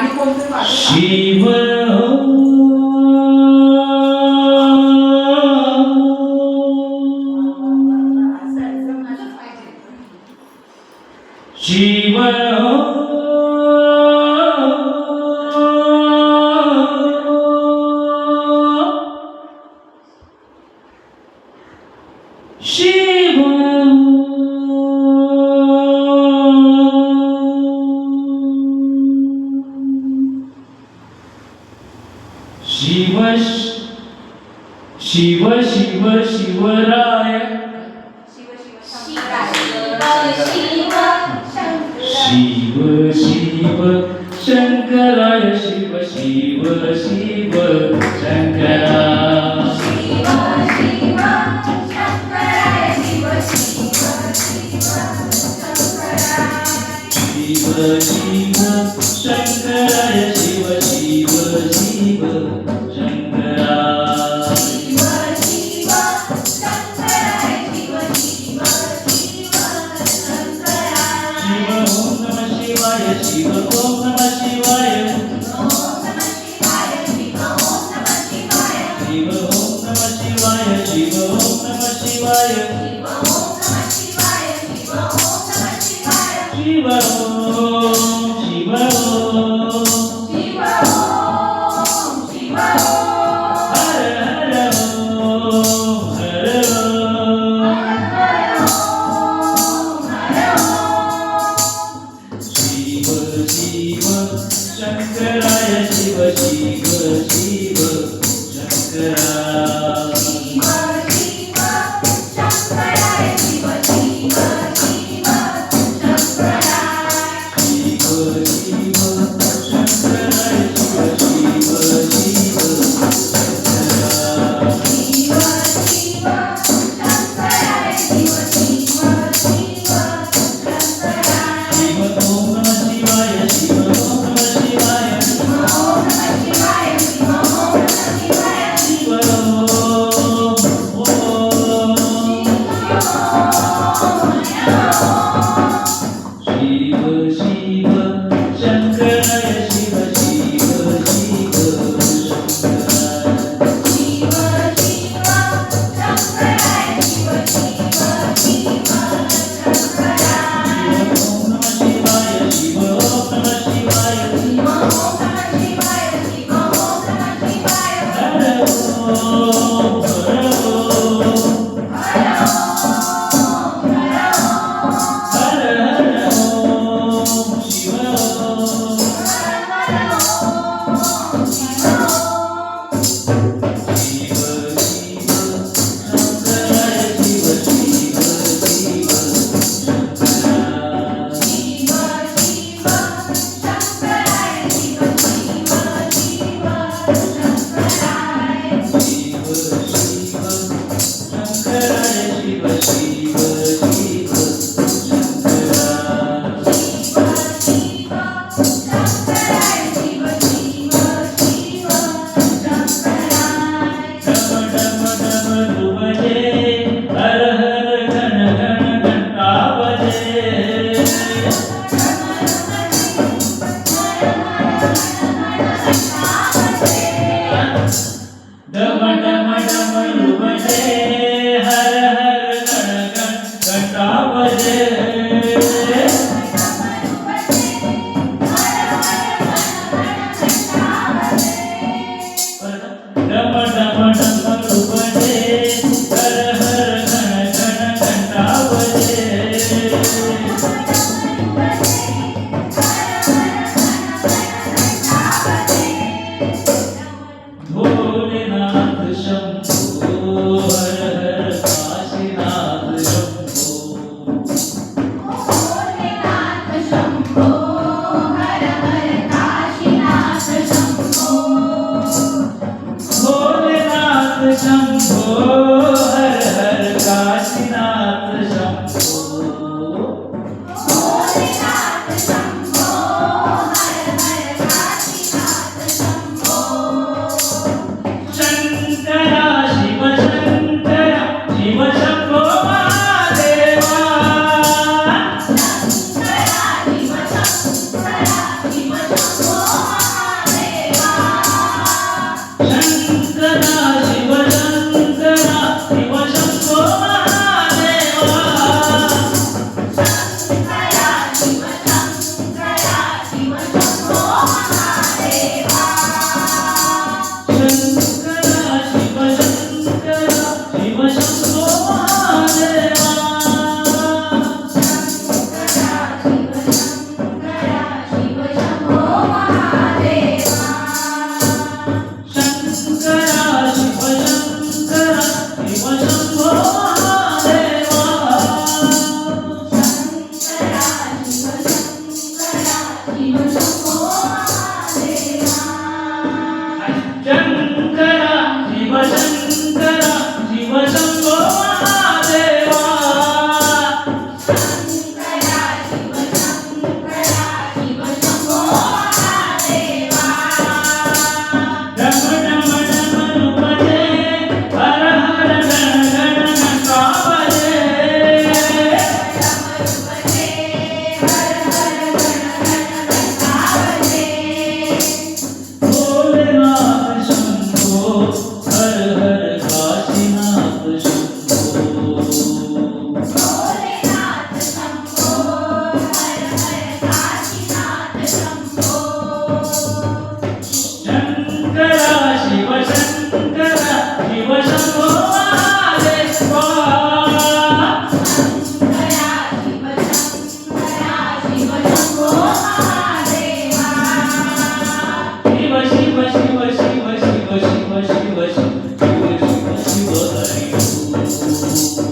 आणि कोणतं वाजवणार? शिव शिव शिव शिव शिव शिवराय शिव शिव शंकराय शिव शिव शिव शंकरा शिव शिव शंकराय शिव शिव शिव शंकरा शिव शिव शंकराय शिव शिव शिव शंकरा शिव शिव शंकराय शिव शिव शिव शंकरा शिव ओम नमः शिवाय शिव ओम नमः शिवाय शिव ओम नमः शिवाय शिव ओम नमः शिवाय शिव ओम नमः शिवाय शिव ओम नमः शिवाय शिव ओम शिव ओम शिव ओम शिव ओम हर हर ओम हर ओम हर ओम शिव शिव शंकराय शिव शिव शिव शंकरा शिव शिव शंकराय शिव शिव शिव शंकरा शिव शिव शंकराय शिव शिव शिव शंकरा शिव शिव शंकराय शिव शिव शिव शंकरा शिव ओम नमः शिवाय शिव ओम नमः शिवाय शिव ओम नमः शिवाय शिव ओम नमः शिवाय शिव शिव शिव शंकराय शिव शिव शिव शंकरा शिव शिव शंकराय शिव शिव शिव शंकरा शिव ओम नमः शिवाय शिव ओम नमः शिवाय शिव ओम नमः शिवाय शिव ओम नमः शिवाय हर ओम हर ओम हर ओम हर हर ओम शिव ओम हर ओम शिव ओम शिव शिव शंकराय शिव शिव शिव शंकरा शिव शिव शंकराय शिव शिव शिव शंकरा शिव शिव शंकराय शिव शिव शिव शंकरा शिव शिव शंकराय शिव शिव शिव शंकरा डम डम डमरू बजे हर हर घन घन घंटा बजे डम डम डमरू बजे हर हर घन घन घंटा बजे डम डम डमरू बजे हर हर घन घन घंटा बजे भोलेनाथ शंभो हर हर काशीनाथ शंभो भोलेनाथ शंभो हर हर काशीनाथ शंभो भोलेनाथ शंभो हर हर काशीनाथ शंभो भोलेनाथ शंभो हर हर काशीनाथ शंभो शंकरा शिव शंकरा शिव शंभो महादेवा शंकरा शिव शंकरा शिव शंभो शिव शंभो महादेवा शंकरा शिव शंकरा शिव शंभो महादेवा शंकरा शिव शंकरा शिव शंभो महादेवा डम डम डम रूपजे हर हर गण गण कावजे डमरुपते हर हर गण गण गावते भोलेनाथ शंभो हर हर काशीनाथ शंभो भोलेनाथ शंभो हर हर काशीनाथ शंभो शंकरा शिव शंकरा शिव शंभो महादेवा शंकरा शिव शंकरा शिव शंभो महादेवा शिव शिव शिव शिव शिव शिव शिव शिव शिव शिव हरि शिव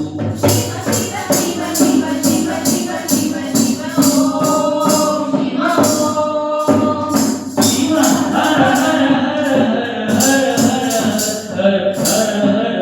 शिव शिव शिव शिव शिव शिव शिव ओम शिव ओम शिव हर हर हर हर हर हर हर हर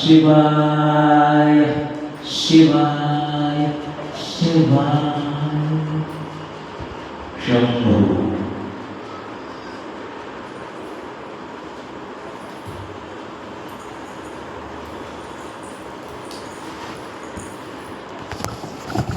शिवाय शिवाय शिवाय शंभो